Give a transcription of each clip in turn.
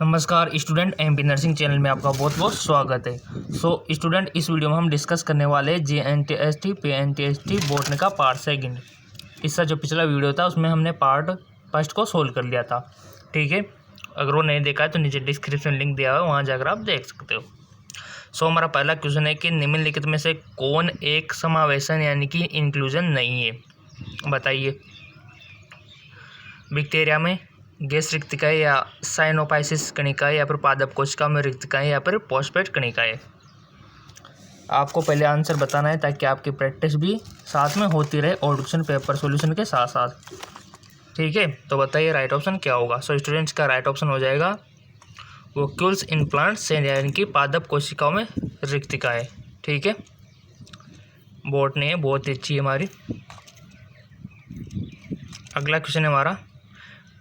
नमस्कार student, MP nursing channel में आपका बहुत बहुत स्वागत है। स्टूडेंट, इस वीडियो में हम डिस्कस करने वाले JNTST PNTST बोटनी का पार्ट सेकंड। इसका जो पिछला वीडियो था उसमें हमने पार्ट फर्स्ट को सोल्व कर लिया था। ठीक है, अगर वो नहीं देखा है तो नीचे डिस्क्रिप्शन लिंक दिया हुआ है, वहाँ जाकर आप देख सकते हो। हमारा पहला क्वेश्चन है कि निम्नलिखित में से कौन एक समावेशन यानी कि इंक्लूजन नहीं है, बताइए। बैक्टीरिया में गैस रिक्तिकाएँ या साइनोपाइसिस कणिकाएँ या फिर पादप कोशिका में रिक्तिकाएँ या फिर फॉस्फेट कणिकाएँ। आपको पहले आंसर बताना है ताकि आपकी प्रैक्टिस भी साथ में होती रहे और क्वेश्चन पेपर सॉल्यूशन के साथ साथ। ठीक है, तो बताइए राइट ऑप्शन क्या होगा। स्टूडेंट्स का राइट ऑप्शन हो जाएगा वोक्यूल्स इन प्लांट्स यानी कि पादप कोशिकाओं में रिक्तिकाएँ। ठीक है, बॉटनी है बहुत ही अच्छी है हमारी। अगला क्वेश्चन है हमारा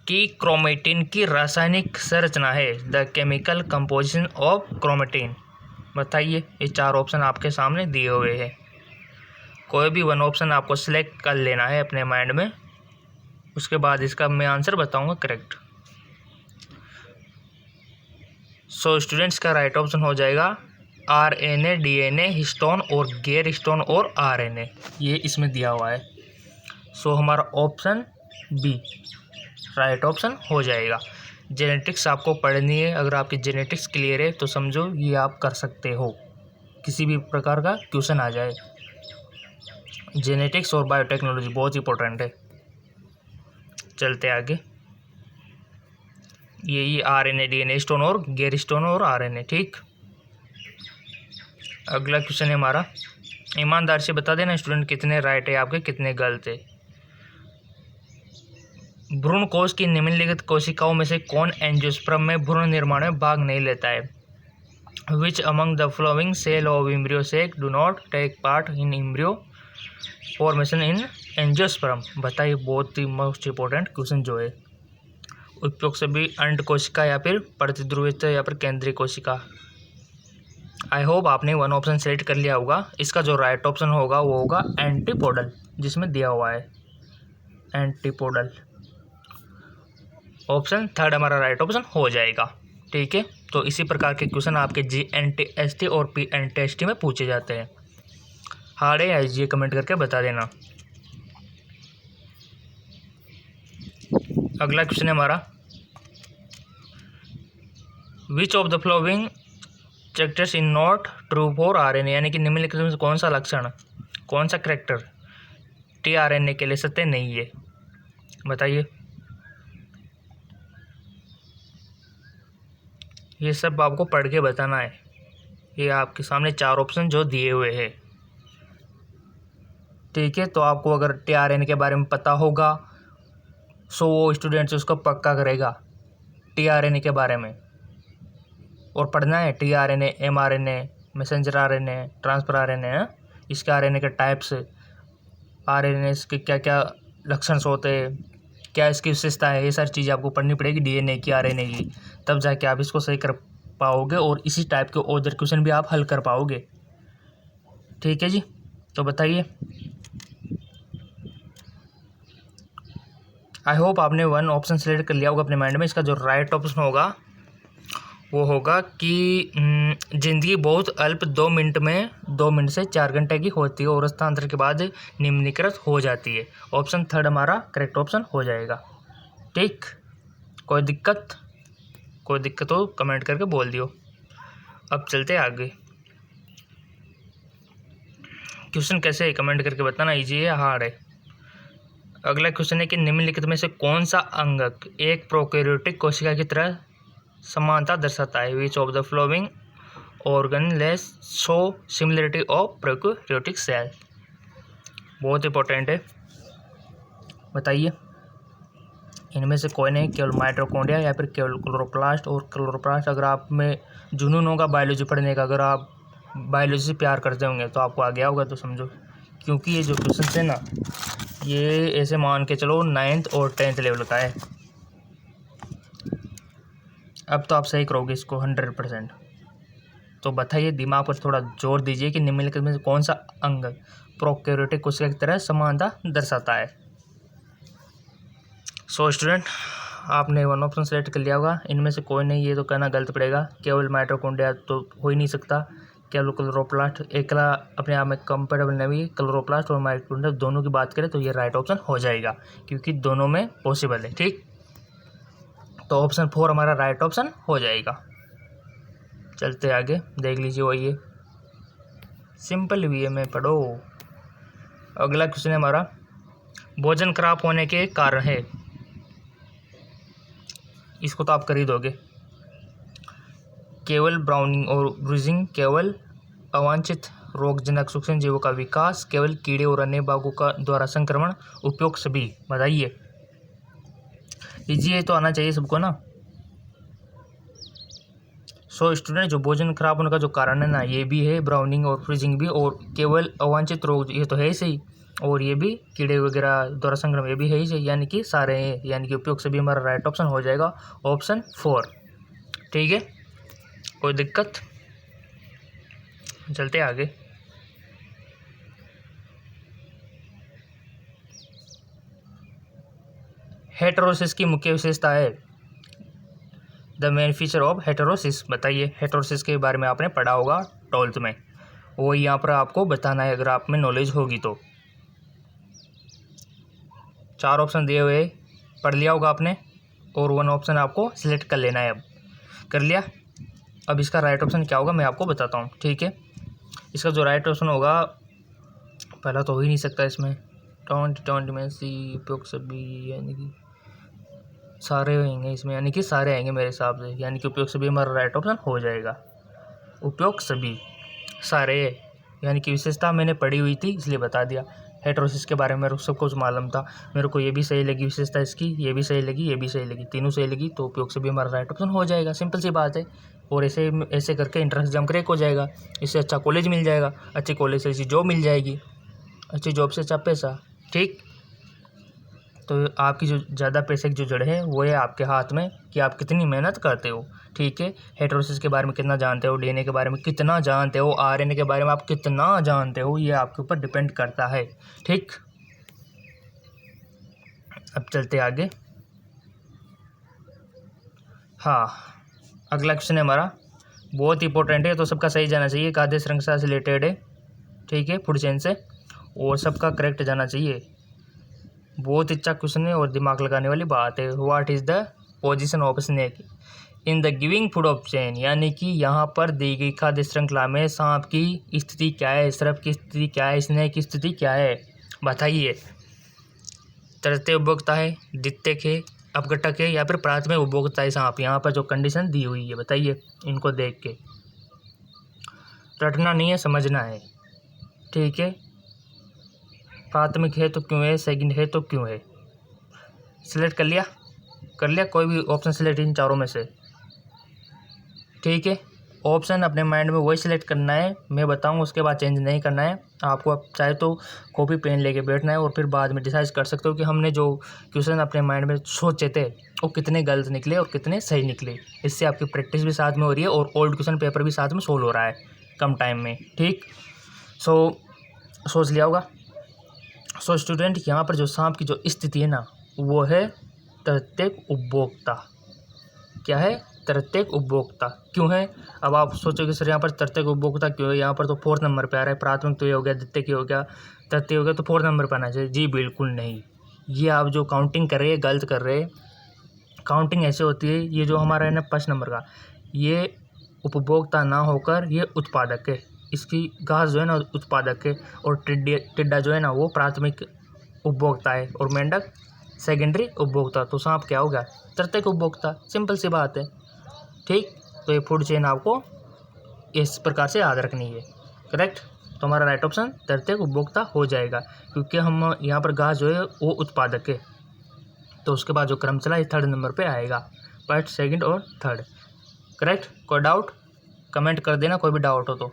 कि क्रोमेटिन की रासायनिक संरचना है, the chemical composition of chromatin. बताइए, ये चार ऑप्शन आपके सामने दिए हुए हैं, कोई भी वन ऑप्शन आपको सिलेक्ट कर लेना है अपने माइंड में, उसके बाद इसका मैं आंसर बताऊंगा करेक्ट। स्टूडेंट्स का राइट ऑप्शन हो जाएगा RNA, DNA, हिस्टोन और गैर हिस्टोन और RNA, ये इसमें दिया हुआ है। हमारा ऑप्शन बी राइट ऑप्शन हो जाएगा। जेनेटिक्स आपको पढ़नी है, अगर आपकी जेनेटिक्स क्लियर है तो समझो ये आप कर सकते हो, किसी भी प्रकार का क्वेश्चन आ जाए। जेनेटिक्स और बायोटेक्नोलॉजी बहुत इंपॉर्टेंट है। चलते आगे, यही RNA, DNA, हिस्टोन और गैर हिस्टोन और RNA। ठीक, अगला क्वेश्चन है हमारा, ईमानदार से बता देना स्टूडेंट कितने राइट है आपके, कितने गलत है। भ्रूण कोश की निम्नलिखित कोशिकाओं में से कौन एंजियोस्पर्म में भ्रूण निर्माण में भाग नहीं लेता है। Which among the following cell of embryo sac do not take part in embryo formation in angiosperm. बताइए, बहुत ही मोस्ट इंपॉर्टेंट क्वेश्चन जो है। उपयुक्त सभी अंड कोशिका या फिर प्रतिध्रुवित या फिर केंद्रीय कोशिका। आई होप आपने वन ऑप्शन सेलेक्ट कर लिया होगा। इसका जो राइट ऑप्शन होगा वो होगा एंटीपोडल, जिसमें दिया हुआ है एंटीपोडल। ऑप्शन थर्ड हमारा राइट ऑप्शन हो जाएगा। ठीक है, तो इसी प्रकार के क्वेश्चन आपके JNTST और PNTST में पूछे जाते हैं। हार्ड है या इजी, कमेंट करके बता देना। अगला क्वेश्चन है हमारा, विच of the flowing characters in not true for RNA, यानी कि निम्नलिखित में कौन सा लक्षण, कौन सा कैरेक्टर tRNA के लिए सत्य नहीं है, बताइए। ये सब आपको पढ़ के बताना है। ये आपके सामने चार ऑप्शन जो दिए हुए हैं। ठीक है, तो आपको अगर tRNA के बारे में पता होगा वो स्टूडेंट्स उसको पक्का करेगा tRNA के बारे में, और पढ़ना है tRNA, mRNA, messenger RNA, transfer RNA, इसके RNA के टाइप्स, RNA के क्या क्या लक्षण होते हैं, क्या इसकी विशेषता है, ये सारी चीज़ें आपको पढ़नी पड़ेगी DNA की, RNA की, तब जाके आप इसको सही कर पाओगे और इसी टाइप के और क्वेश्चन भी आप हल कर पाओगे। ठीक है जी, तो बताइए। आई होप आपने वन ऑप्शन सेलेक्ट कर लिया होगा अपने माइंड में। इसका जो राइट ऑप्शन होगा वो होगा कि जिंदगी बहुत अल्प 2 मिनट से 4 घंटे की होती है और स्थानांतरण के बाद निम्नलिखित हो जाती है। ऑप्शन थर्ड हमारा करेक्ट ऑप्शन हो जाएगा। ठीक, कोई दिक्कत हो कमेंट करके बोल दियो। अब चलते आगे, क्वेश्चन कैसे है कमेंट करके बताना, इजी है हार्ड है। अगला क्वेश्चन है कि निम्नलिखित में से कौन सा अंगक एक प्रोकैरियोटिक कोशिका की तरह समानता दर्शाता है। Which of the following organelles show similarity of prokaryotic cell. बहुत इंपॉर्टेंट है, बताइए। इनमें से कोई नहीं, केवल माइटोकॉन्ड्रिया या फिर केवल क्लोरोप्लास्ट। और क्लोरोप्लास्ट अगर आप में जुनून होगा बायोलॉजी पढ़ने का, अगर आप बायोलॉजी से प्यार करते होंगे तो आपको आ गया होगा, तो समझो। क्योंकि ये जो क्वेश्चन है ना, ये ऐसे मान के चलो 9th और 10th लेवल का है। अब तो आप सही करोगे इसको 100%। तो बताइए, दिमाग पर थोड़ा जोर दीजिए कि निम्नलिखित में से कौन सा अंग प्रोकैरियोटिक कोशिका की तरह समानता दर्शाता है। स्टूडेंट, आपने वन ऑप्शन सेलेक्ट कर लिया होगा, इनमें से कोई नहीं, ये तो कहना गलत पड़ेगा। केवल माइटोकॉन्ड्रिया तो हो ही नहीं सकता। केवल क्लोरोप्लास्ट एकला अपने आप में कंपेटेबल नहीं। क्लोरोप्लास्ट और माइटोकॉन्ड्रिया दोनों की बात करें तो ये राइट ऑप्शन हो जाएगा, क्योंकि दोनों में पॉसिबल है। ठीक, तो ऑप्शन 4 हमारा राइट ऑप्शन हो जाएगा। चलते आगे, देख लीजिए वही है, सिंपल भी है, में पढ़ो। अगला क्वेश्चन है हमारा, भोजन खराब होने के कारण है। इसको तो आप कर ही दोगे। केवल ब्राउनिंग और ब्रूजिंग, केवल अवांछित रोगजनक सूक्ष्म जीवों का विकास, केवल कीड़े और अन्य भागों का द्वारा संक्रमण, उपयोग सभी। बताइए, ये तो आना चाहिए सबको ना। सो स्टूडेंट, जो भोजन खराब होने का जो कारण है ना, ये भी है ब्राउनिंग और फ्रीजिंग भी, और केवल अवांछित रोग ये तो है ही सही, और ये भी कीड़े वगैरह द्वारा संक्रमण ये भी है ही सही, यानी कि सारे हैं, यानी कि उपयोग सभी हमारा राइट ऑप्शन हो जाएगा, ऑप्शन 4। ठीक है, कोई दिक्कत? चलते आगे। हेटेरोसिस की मुख्य विशेषता है। The main feature of heterosis. बताइए, हेटेरोसिस के बारे में आपने पढ़ा होगा 12th में, वो यहाँ पर आपको बताना है अगर आप में नॉलेज होगी तो। 4 ऑप्शन दिए हुए, पढ़ लिया होगा आपने, और 1 ऑप्शन आपको सिलेक्ट कर लेना है। अब कर लिया? अब इसका राइट ऑप्शन क्या होगा मैं आपको बताता हूँ। ठीक है, इसका जो राइट ऑप्शन होगा, पहला तो हो ही नहीं सकता इसमें, 20 में सी उपयोग सभी, यानी कि सारे होंगे इसमें, यानी कि सारे आएंगे मेरे हिसाब से, यानी कि उपयोग सभी हमारा राइट ऑप्शन हो जाएगा। उपयोग सभी सारे, यानी कि विशेषता मैंने पढ़ी हुई थी इसलिए बता दिया। हेटेरोसिस के बारे में मेरे को सब कुछ मालूम था, मेरे को ये भी सही लगी विशेषता इसकी, ये भी सही लगी, ये भी सही लगी, तीनों सही लगी, तो उपयोग सभी हमारा राइट ऑप्शन हो जाएगा। सिंपल सी बात है। और ऐसे ऐसे करके एंट्रेंस एग्जाम क्रैक हो जाएगा, इससे अच्छा कॉलेज मिल जाएगा, अच्छे कॉलेज से अच्छी जॉब मिल जाएगी, अच्छी जॉब से अच्छा पैसा। ठीक, तो आपकी जो ज़्यादा पैसे की जो जड़ है वो है आपके हाथ में, कि आप कितनी मेहनत करते हो। ठीक है, हेटेरोसिस के बारे में कितना जानते हो, डीएनए के बारे में कितना जानते हो, आरएनए के बारे में आप कितना जानते हो, ये आपके ऊपर डिपेंड करता है। ठीक, अब चलते आगे। हाँ, अगला क्वेश्चन है हमारा, बहुत इंपॉर्टेंट है, तो सबका सही जाना चाहिए, खाद्य श्रृंखला से रिलेटेड है। ठीक है, फूड चेन से, और सबका करेक्ट जाना चाहिए। बहुत अच्छा क्वेश्चन है और दिमाग लगाने वाली बात है। What is the position of snake in the giving food of chain, यानी कि यहाँ पर दी गई खाद्य श्रृंखला में सांप की स्थिति क्या है, सर्प की स्थिति क्या है, स्नेक की स्थिति क्या है। बताइए, तृतीय उपभोक्ता है, द्वितीयक है, अपघटक है, या फिर प्राथमिक उपभोक्ता है सांप। यहाँ पर जो कंडीशन दी हुई है, बताइए इनको देख के। रटना नहीं है, समझना है। ठीक है, प्राथमिक है तो क्यों है, सेकंड है तो क्यों है। सिलेक्ट कर लिया? कर लिया, कोई भी ऑप्शन सिलेक्ट इन चारों में से। ठीक है, ऑप्शन अपने माइंड में वही सिलेक्ट करना है, मैं बताऊंगा, उसके बाद चेंज नहीं करना है आपको। आप चाहे तो कॉपी पेन लेके बैठना है और फिर बाद में डिसाइड कर सकते हो कि हमने जो क्वेश्चन अपने माइंड में सोचे थे वो कितने गलत निकले और कितने सही निकले। इससे आपकी प्रैक्टिस भी साथ में हो रही है और ओल्ड क्वेश्चन पेपर भी साथ में सोल्व हो रहा है कम टाइम में। ठीक, सोच लिया होगा। सो स्टूडेंट, यहाँ पर जो सांप की जो स्थिति है ना, वो है तृतीयक उपभोक्ता। क्या है? तृतीयक उपभोक्ता। क्यों है? अब आप सोचोगे सर यहाँ पर तृतीयक उपभोक्ता क्यों है, यहाँ पर तो 4th नंबर पे आ रहा है, प्राथमिक तो ये हो गया, द्वितीयक हो गया, तृतीय हो गया, तो 4th नंबर पर आना चाहिए। जी बिल्कुल नहीं, ये आप जो काउंटिंग कर रहे हैं गलत कर रहे हैं। काउंटिंग ऐसे होती है, ये जो हमारा है ना 1st नंबर का, ये उपभोक्ता ना होकर ये उत्पादक है। इसकी घास जो है ना उत्पादक है, और टिड्डा जो है ना वो प्राथमिक उपभोक्ता है, और मेंढक सेकेंडरी उपभोक्ता। तो सांप क्या होगा? तृतीयक उपभोक्ता। सिंपल सी बात है। ठीक, तो ये फूड चेन आपको इस प्रकार से याद रखनी है। करेक्ट, तो हमारा राइट ऑप्शन तृतीयक उपभोक्ता हो जाएगा, क्योंकि हम यहाँ पर घास जो है वो उत्पादक है। तो उसके बाद जो क्रम चला ये 3rd नंबर पे आएगा, फर्स्ट, सेकंड और थर्ड। करेक्ट, कोई डाउट कमेंट कर देना, कोई भी डाउट हो तो।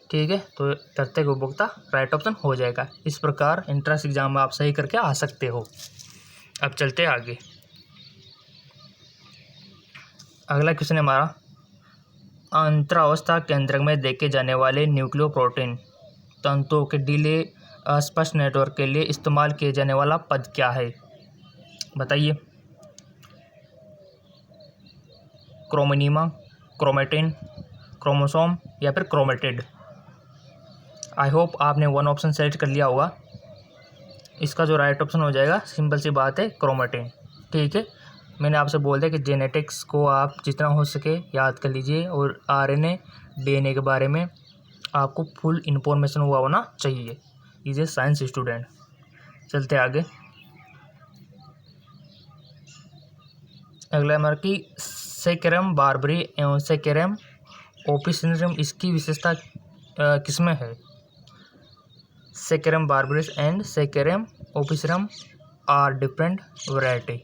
ठीक है, तो तृतीयक उपभोक्ता राइट ऑप्शन हो जाएगा। इस प्रकार एंट्रेंस एग्जाम में आप सही करके आ सकते हो। अब चलते आगे। अगला क्वेश्चन है हमारा, अंतरावस्था केंद्रक में देखे जाने वाले न्यूक्लियोप्रोटीन तंतुओं के ढीले अस्पष्ट नेटवर्क के लिए इस्तेमाल किए जाने वाला पद क्या है? बताइए। क्रोमोनीमा, क्रोमेटिन, क्रोमोसोम या फिर क्रोमेटिड। आई होप आपने 1 ऑप्शन सेलेक्ट कर लिया होगा। इसका जो राइट ऑप्शन हो जाएगा, सिंपल सी बात है, क्रोमेटिन। ठीक है, मैंने आपसे बोल दिया कि जेनेटिक्स को आप जितना हो सके याद कर लीजिए, और आरएनए डीएनए के बारे में आपको फुल इन्फॉर्मेशन हुआ होना चाहिए। Is a science student. चलते आगे। अगला हमारा कि सेकेरम बार्बरी एवं सेकेरम ओपिसिनरम, इसकी विशेषता किसमें है? Saccharum barberis and Saccharum officinarum are different variety.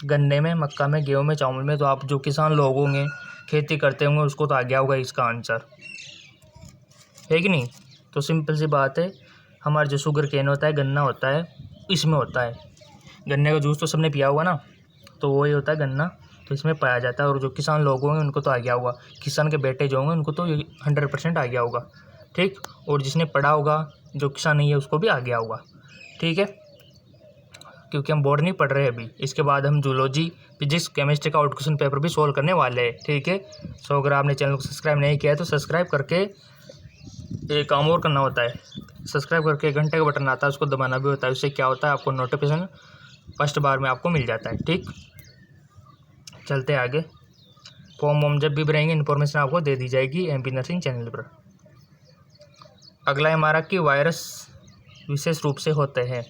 गन्ने में, मक्का में, गेहूं में, चावल में। तो आप जो किसान लोग होंगे, खेती करते होंगे, उसको तो आ गया होगा इसका आंसर, है कि नहीं? तो सिंपल सी बात है, हमारा जो शुगर केन होता है, गन्ना होता है, इसमें होता है। गन्ने का जूस तो सबने पिया होगा ना, तो वही होता है गन्ना, तो इसमें पाया जाता है। और जो किसान लोग होंगे उनको तो आ गया होगा, किसान के बेटे जो होंगे उनको तो 100% आ गया होगा। ठीक, और जिसने पढ़ा होगा, जो किसान नहीं है, उसको भी आ गया होगा। ठीक है, क्योंकि हम बोर्ड नहीं पढ़ रहे अभी। इसके बाद हम जूलॉजी, फिजिक्स, केमिस्ट्री का आउट क्वेश्चन पेपर भी सोल्व करने वाले हैं। ठीक है, सो अगर आपने चैनल को सब्सक्राइब नहीं किया है तो सब्सक्राइब करके, एक काम और करना होता है, सब्सक्राइब करके घंटे का बटन आता है, उसको दबाना भी होता है। उससे क्या होता है, आपको नोटिफिकेशन फर्स्ट बार में आपको मिल जाता है। ठीक, चलते आगे। फॉर्म वॉर्म जब भी भरेंगे इन्फॉर्मेशन आपको दे दी जाएगी एमपी नर्सिंग चैनल पर। अगला है हमारा कि वायरस विशेष रूप से होते हैं।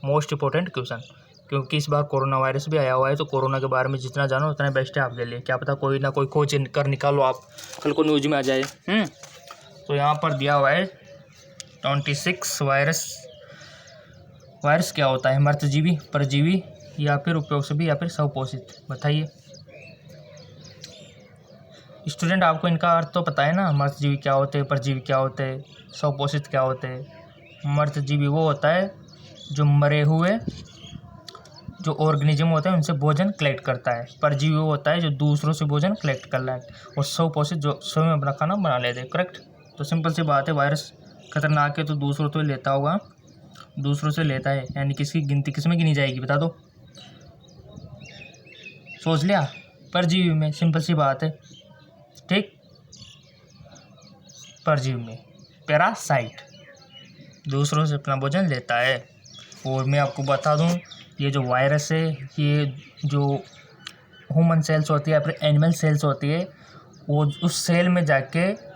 मोस्ट इंपॉर्टेंट क्वेश्चन, क्योंकि इस बार कोरोना वायरस भी आया हुआ है, तो कोरोना के बारे में जितना जानो उतना बेस्ट है आपके लिए। क्या पता कोई ना कोई खोज कर निकालो आप, कल को न्यूज में आ जाए। तो यहाँ पर दिया हुआ है 26 वायरस क्या होता है? मृतजीवी, परजीवी या फिर उपयोगशील या फिर स्वपोषित? बताइए स्टूडेंट, आपको इनका अर्थ तो पता है ना? मृतजीवी क्या होते हैं, परजीवी क्या होते हैं, स्वपोषित क्या होते हैं? मृतजीवी वो होता है जो मरे हुए जो ऑर्गेनिज्म होते हैं उनसे भोजन कलेक्ट करता है। परजीवी वो होता है जो दूसरों से भोजन कलेक्ट कर रहा है। और स्वपोषित जो स्वयं अपना खाना बना लेते हैं। करेक्ट, तो सिंपल सी बात है, वायरस खतरनाक है तो दूसरों से लेता होगा, दूसरों से लेता है, यानी किसकी गिनती किस में गिनी जाएगी? बता दो, सोच लिया? परजीवी में। सिंपल सी बात है। ठीक, परजीवी में पैरासाइट दूसरों से अपना भोजन लेता है। और मैं आपको बता दूं, ये जो वायरस है, ये जो ह्यूमन सेल्स होती है या फिर एनिमल सेल्स होती है, वो उस सेल में जाके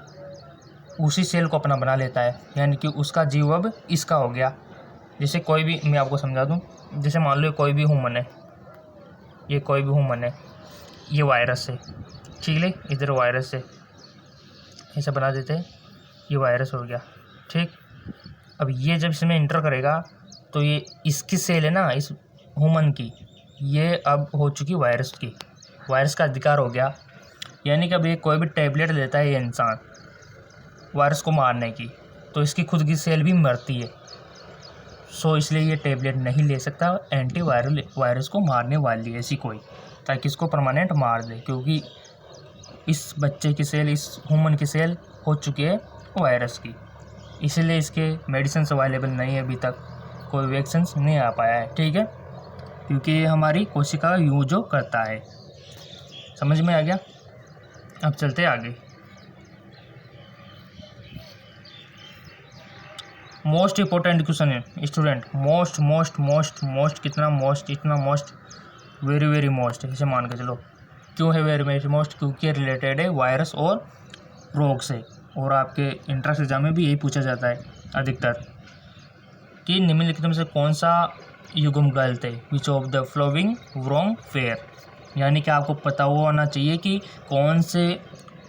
उसी सेल को अपना बना लेता है, यानी कि उसका जीव अब इसका हो गया। जैसे कोई भी, मैं आपको समझा दूं, जैसे मान लो कोई भी ह्यूमन है, ये कोई भी ह्यूमन है, ये वायरस है, ठीक है, इधर वायरस है, ऐसा बना देते हैं, ये वायरस हो गया। ठीक, अब ये जब इसमें इंटर करेगा तो ये इसकी सेल है ना, इस ह्यूमन की, ये अब हो चुकी वायरस की, वायरस का अधिकार हो गया। यानी कि अब ये कोई भी टैबलेट लेता है ये इंसान वायरस को मारने की, तो इसकी खुद की सेल भी मरती है। सो इसलिए ये टैबलेट नहीं ले सकता, एंटी वायरल वायरस को मारने वाली है ऐसी कोई, ताकि इसको परमानेंट मार दे, क्योंकि इस बच्चे की सेल, इस ह्यूमन की सेल हो चुकी है वायरस की। इसीलिए इसके मेडिसिन अवेलेबल नहीं है अभी तक, कोई वैक्सीन नहीं आ पाया है। ठीक है, क्योंकि ये हमारी कोशिका यूज करता है। समझ में आ गया? अब चलते आगे। मोस्ट इंपॉर्टेंट क्वेश्चन है स्टूडेंट, मोस्ट कितना मोस्ट, इतना मोस्ट, वेरी वेरी मोस्ट, इसे मान के चलो। क्यों है वेरी वेरी मोस्ट? क्योंकि रिलेटेड है वायरस और रोग से, और आपके इंट्रेंस एग्जाम में भी यही पूछा जाता है अधिकतर, कि निम्नलिखित में से कौन सा युग्म गलत है? Which of the flowing wrong fair? यानी कि आपको पता होना चाहिए कि कौन से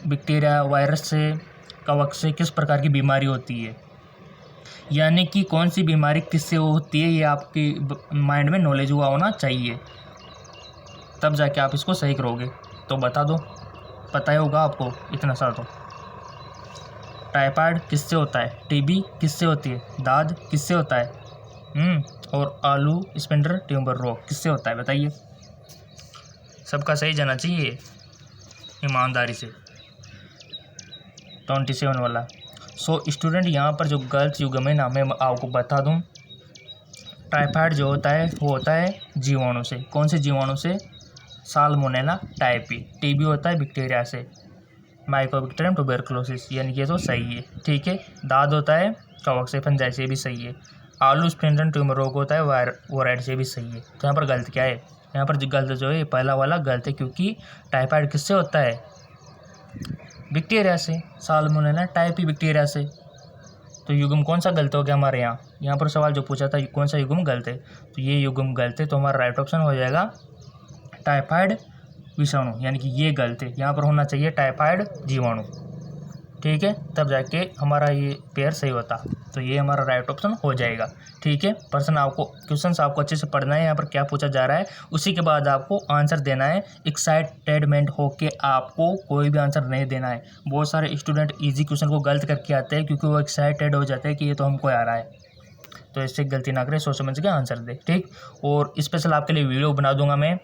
बैक्टीरिया, वायरस से, कवक से किस प्रकार की बीमारी होती है, यानी कि कौन सी बीमारी किससे होती है, ये आपके माइंड में नॉलेज हुआ होना चाहिए, तब जाके आप इसको सही करोगे। तो बता दो, पता ही होगा आपको इतना सा तो। टाइफाइड किससे होता है? टीबी किससे होती है? दाद किससे होता है? और आलू स्पिंडर ट्यूमर रोग किससे होता है? बताइए, सबका सही जाना चाहिए ईमानदारी से। 27 वाला। सो स्टूडेंट, यहाँ पर जो गलत युग्म है ना, मैं आपको बता दूँ, टाइफाइड जो होता है वो होता है जीवाणु से। कौन से जीवाणु से? Salmonella typhi. टीबी होता है बैक्टीरिया से, माइकोबैक्टीरियम ट्यूबरकुलोसिस, यानी ये तो सही है। ठीक है। दाद होता है कवक फंजाई, ये भी सही है। आलू स्प्लिंटन ट्यूमर रोग होता है वायराइड, से भी सही है। तो यहाँ पर गलत क्या है? यहाँ पर गलत जो है पहला वाला गलत है, क्योंकि टाइफाइड किससे होता है? बैक्टीरिया से, साल्मोनेला टाइफी बैक्टीरिया से। तो युग्म कौन सा गलत हो गया हमारे यहाँ? यहाँ पर सवाल जो पूछा था कौन सा युग्म गलत है, तो ये युग्म गलत है। तो हमारा राइट ऑप्शन हो जाएगा टाइफाइड विषाणु, यानी कि ये गलत है। यहाँ पर होना चाहिए टाइफाइड जीवाणु। ठीक है, तब जाके हमारा ये पेयर सही होता। तो ये हमारा राइट ऑप्शन हो जाएगा। ठीक है, क्वेश्चन आपको अच्छे से पढ़ना है। यहाँ पर क्या पूछा जा रहा है उसी के बाद आपको आंसर देना है। एक्साइटेडमेंट होके आपको कोई भी आंसर नहीं देना है। बहुत सारे स्टूडेंट इजी क्वेश्चन को गलत करके आते हैं, क्योंकि वो एक्साइटेड हो जाते हैं कि ये तो हमको आ रहा है। तो इससे गलती ना करें, सोच समझ के आंसर दे। ठीक, और स्पेशल आपके लिए वीडियो बना दूंगा मैं,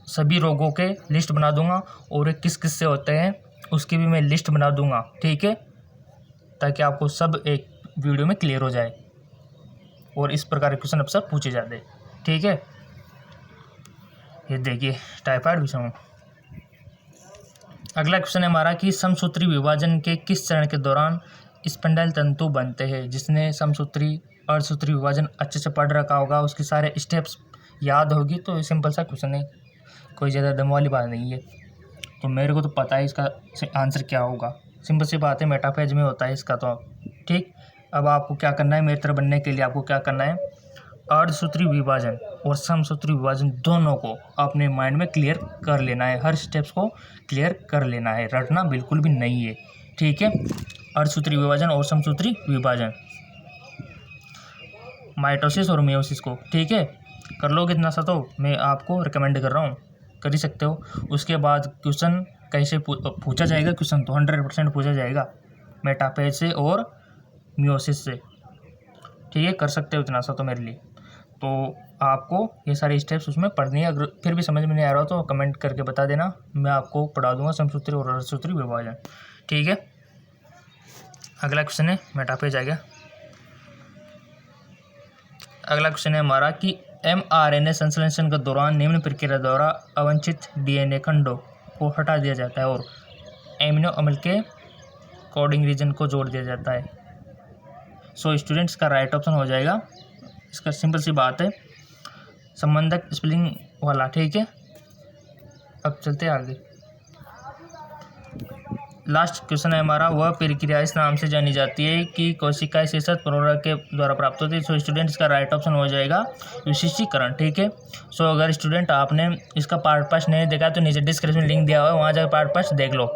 सभी रोगों के लिस्ट बना दूंगा, और ये किस किस से होते हैं उसकी भी मैं लिस्ट बना दूंगा। ठीक है, ताकि आपको सब एक वीडियो में क्लियर हो जाए और इस प्रकार के क्वेश्चन अक्सर पूछे जाते हैं। ठीक है, ये देखिए टाइफाइड विषाणु। अगला क्वेश्चन है हमारा कि समसूत्री विभाजन के किस चरण के दौरान स्पिंडल तंतु बनते हैं? जिसने समसूत्री अर्धसूत्री विभाजन अच्छे से पढ़ रखा होगा, उसके सारे स्टेप्स याद होगी, तो सिंपल सा क्वेश्चन है, कोई ज़्यादा दम वाली बात नहीं है। तो मेरे को तो पता है इसका आंसर क्या होगा, सिंपल सी बात है, मेटाफेज में होता है इसका। तो ठीक, अब आपको क्या करना है, मेरी तरह बनने के लिए आपको क्या करना है, अर्धसूत्री विभाजन और समसूत्री विभाजन दोनों को अपने माइंड में क्लियर कर लेना है। हर स्टेप्स को क्लियर कर लेना है, रटना बिल्कुल भी नहीं है। ठीक है, अर्धसूत्री विभाजन और समसूत्री विभाजन, माइटोसिस और मियोसिस को। ठीक है, कर लोगे इतना सा, तो मैं आपको रिकमेंड कर रहा हूँ, कर ही सकते हो। उसके बाद क्वेश्चन कैसे पूछा जाएगा, क्वेश्चन तो 100% पूछा जाएगा मेटाफेज से और मियोसिस से। ठीक है, कर सकते हो इतना सा तो मेरे लिए। तो आपको ये सारे स्टेप्स उसमें पढ़नी है। अगर फिर भी समझ में नहीं आ रहा हो तो कमेंट करके बता देना, मैं आपको पढ़ा दूंगा समसूत्री और अर्धसूत्री विभाजन। ठीक है, अगला क्वेश्चन है, मेटाफेज आ गया। अगला क्वेश्चन है हमारा कि mRNA संश्लेषण के दौरान निम्न प्रक्रिया द्वारा अवांछित DNA खंडों को हटा दिया जाता है और एमिनो अम्ल के कोडिंग रीजन को जोड़ दिया जाता है। सो स्टूडेंट्स का राइट ऑप्शन हो जाएगा, इसका सिंपल सी बात है, संबंधक स्पेलिंग वाला। ठीक है, अब चलते आगे। लास्ट क्वेश्चन है हमारा, वह प्रक्रिया इस नाम से जानी जाती है कि कोशिकाएं शीर्षक प्रोडक्ट के द्वारा प्राप्त होती है। सो स्टूडेंट्स का राइट ऑप्शन हो जाएगा विशिष्टीकरण। ठीक है, सो अगर स्टूडेंट आपने इसका पार्ट 5 नहीं देखा तो नीचे डिस्क्रिप्शन लिंक दिया हुआ है, वहाँ जाकर पार्ट 5 देख लो।